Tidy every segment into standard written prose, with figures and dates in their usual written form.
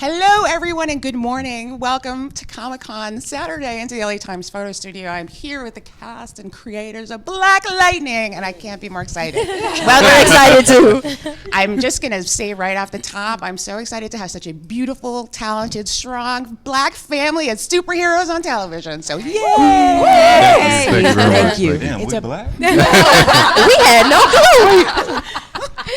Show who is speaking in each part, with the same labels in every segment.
Speaker 1: Hello, everyone, and good morning. Welcome to Comic-Con Saturday into the LA Times Photo Studio. I'm here with the cast and creators of Black Lightning, and I can't be more excited.
Speaker 2: Well, we're excited too.
Speaker 1: I'm just going to say right off the top, I'm so excited to have such a beautiful, talented, strong Black family of superheroes on television. So, yay!
Speaker 3: Thank you very much.
Speaker 2: you.
Speaker 3: Damn, we Black?
Speaker 2: We had no clue.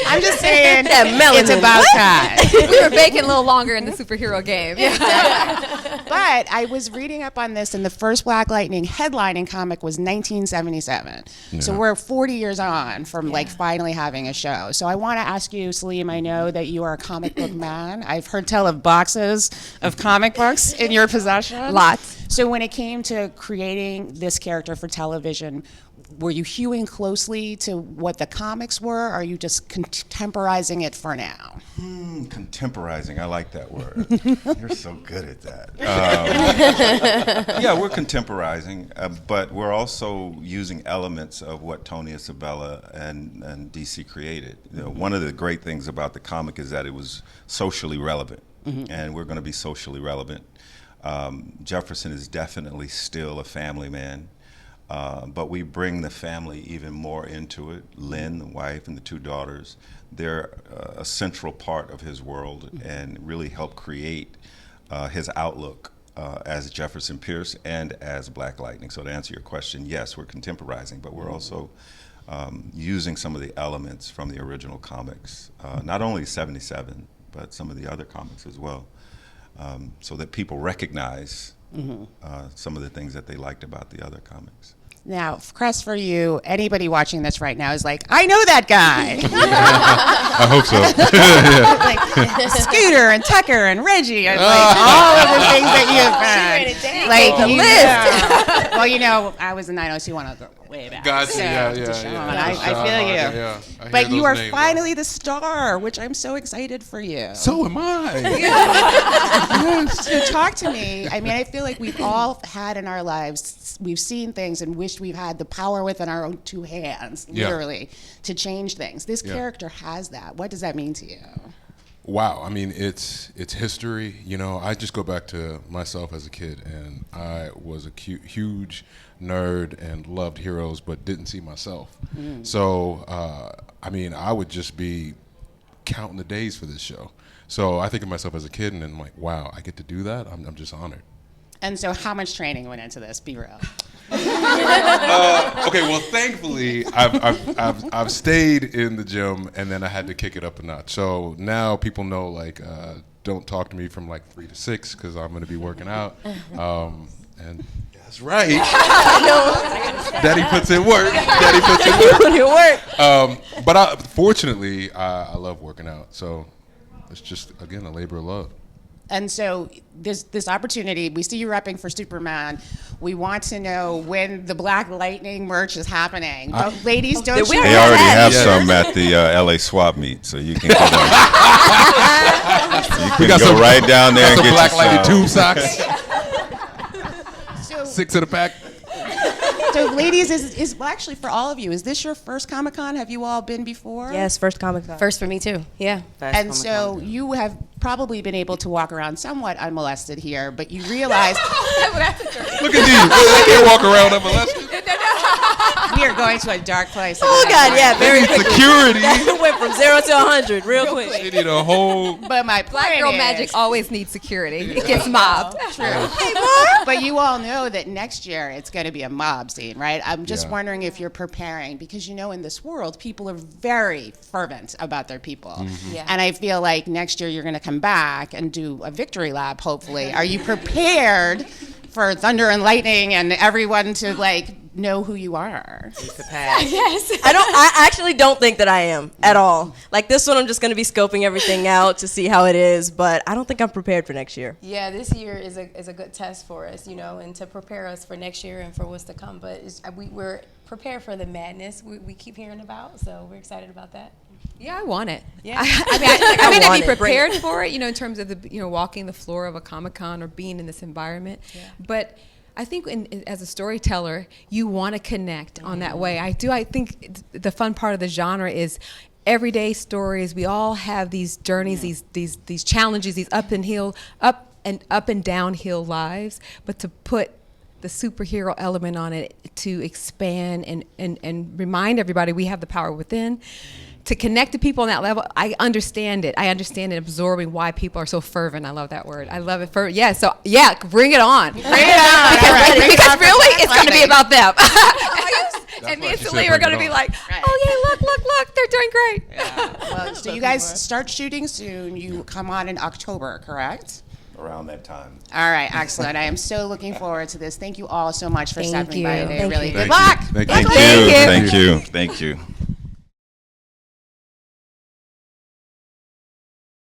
Speaker 1: I'm just saying,
Speaker 2: That melanin.
Speaker 1: it's about time.
Speaker 4: We were baking a little longer in the superhero game.
Speaker 1: But I was reading up on this, and the first Black Lightning headlining comic was 1977.
Speaker 3: Yeah.
Speaker 1: So we're 40 years on from like finally having a show. So I want to ask you, Salim, I know that you are a comic book man. I've heard tell of boxes of comic books in your possession.
Speaker 4: Lots.
Speaker 1: So when it came to creating this character for television, were you hewing closely to what the comics were, or are you just contemporizing it for now?
Speaker 3: Contemporizing, I like that word. You're so good at that. Yeah, we're contemporizing, but we're also using elements of what Tony Isabella and DC created. You know, one of the great things about the comic is that it was socially relevant, and we're going to be socially relevant. Jefferson is definitely still a family man. But we bring the family even more into it. Lynn, the wife, and the two daughters, they're a central part of his world and really help create his outlook as Jefferson Pierce and as Black Lightning. So to answer your question, yes, we're contemporizing, but we're also using some of the elements from the original comics, not only 77, but some of the other comics as well, so that people recognize some of the things that they liked about the other comics.
Speaker 1: Now, Cress, for you, anybody watching this right now is like, I know that guy.
Speaker 3: I hope so.
Speaker 1: Like Scooter and Tucker and Reggie and like all of the things that you've done. Like
Speaker 2: The
Speaker 1: list. Well, you know, I was a 90210 way back.
Speaker 3: Gotcha.
Speaker 1: So,
Speaker 3: Yeah.
Speaker 1: I feel you.
Speaker 3: Yeah. I hear
Speaker 1: But you
Speaker 3: those
Speaker 1: are
Speaker 3: names.
Speaker 1: finally the star, which I'm so excited for you.
Speaker 3: So am I.
Speaker 1: So talk to me. I mean, I feel like we've all had in our lives, we've seen things and wished we've had the power within our own two hands, literally, to change things. This character has that. What does that mean to you?
Speaker 5: Wow, I mean, it's history. You know, I just go back to myself as a kid, and I was a huge nerd and loved heroes, but didn't see myself. So, I mean, I would just be counting the days for this show. So I think of myself as a kid, and I'm like, wow, I get to do that? I'm just honored.
Speaker 1: And so how much training went into this? Be real.
Speaker 5: Okay, well, thankfully, I've stayed in the gym, and then I had to kick it up a notch. So now people know, like, don't talk to me from like 3 to 6 because I'm going to be working out. And that's right. Daddy puts in work. Daddy puts in work. But fortunately, I love working out. So it's just, again, a labor of love.
Speaker 1: And so this opportunity, we see you repping for Superman. We want to know when the Black Lightning merch is happening. But ladies, don't you?
Speaker 3: They already have some at the LA swap meet, so you can go, you can go right down there and get
Speaker 5: Black
Speaker 3: your
Speaker 5: Lightning
Speaker 3: some.
Speaker 5: tube socks.
Speaker 1: So,
Speaker 5: 6 in the pack.
Speaker 1: so ladies, well, actually for all of you, is this your first Comic-Con? Have you all been before?
Speaker 2: Yes, first Comic-Con.
Speaker 4: First for me too. Yeah.
Speaker 1: And so you have probably been able to walk around somewhat unmolested here, but you realize
Speaker 5: Look at these. They can't walk around unmolested.
Speaker 1: we are going to a dark place.
Speaker 2: Oh God, yeah,
Speaker 5: They
Speaker 2: very
Speaker 5: need security.
Speaker 2: It went from 0 to 100 real quick.
Speaker 5: They need a whole.
Speaker 1: But my
Speaker 4: Black
Speaker 1: point
Speaker 4: girl
Speaker 1: is,
Speaker 4: magic always needs security. It gets mobbed.
Speaker 1: But you all know that next year it's going to be a mob scene, right? I'm just
Speaker 5: Yeah.
Speaker 1: wondering if you're preparing, because you know in this world people are very fervent about their people.
Speaker 4: Yeah.
Speaker 1: And I feel like next year you're going to come back and do a victory lap, hopefully. Are you prepared for thunder and lightning and everyone to like know who you are?
Speaker 4: Yes.
Speaker 2: I actually don't think that I am at all. Like this one, I'm just going to be scoping everything out to see how it is, but I don't think I'm prepared for next year.
Speaker 6: Yeah, this year is a good test for us, you know, and to prepare us for next year and for what's to come. But we're prepared for the madness we keep hearing about, so we're excited about that.
Speaker 4: Yeah, I want it.
Speaker 6: Yeah.
Speaker 4: I mean, I may not
Speaker 2: want
Speaker 4: be
Speaker 2: it.
Speaker 4: prepared for it, you know, in terms of walking the floor of a Comic-Con or being in this environment.
Speaker 6: Yeah.
Speaker 4: But I think as a storyteller, you want to connect on that way. I think the fun part of the genre is everyday stories. We all have these journeys, these challenges, these up and downhill lives. But to put the superhero element on it, to expand and remind everybody we have the power within, to connect to people on that level. I understand it. I understand it, absorbing why people are so fervent. I love that word. I love it. So bring it on. Bring it on. Because really, it's going to be about them. And me and Salim are going to be like, oh yeah, look, they're doing great.
Speaker 1: Yeah. Well, so you guys start shooting soon. You come on in October, correct?
Speaker 3: Around that time.
Speaker 1: All right, excellent. I am so looking forward to this. Thank you all so much for
Speaker 6: Thank
Speaker 1: stopping
Speaker 6: you.
Speaker 1: by today.
Speaker 6: Thank
Speaker 1: Really
Speaker 6: you.
Speaker 1: good luck.
Speaker 5: Thank you.
Speaker 3: Thank you. Thank you. Thank you.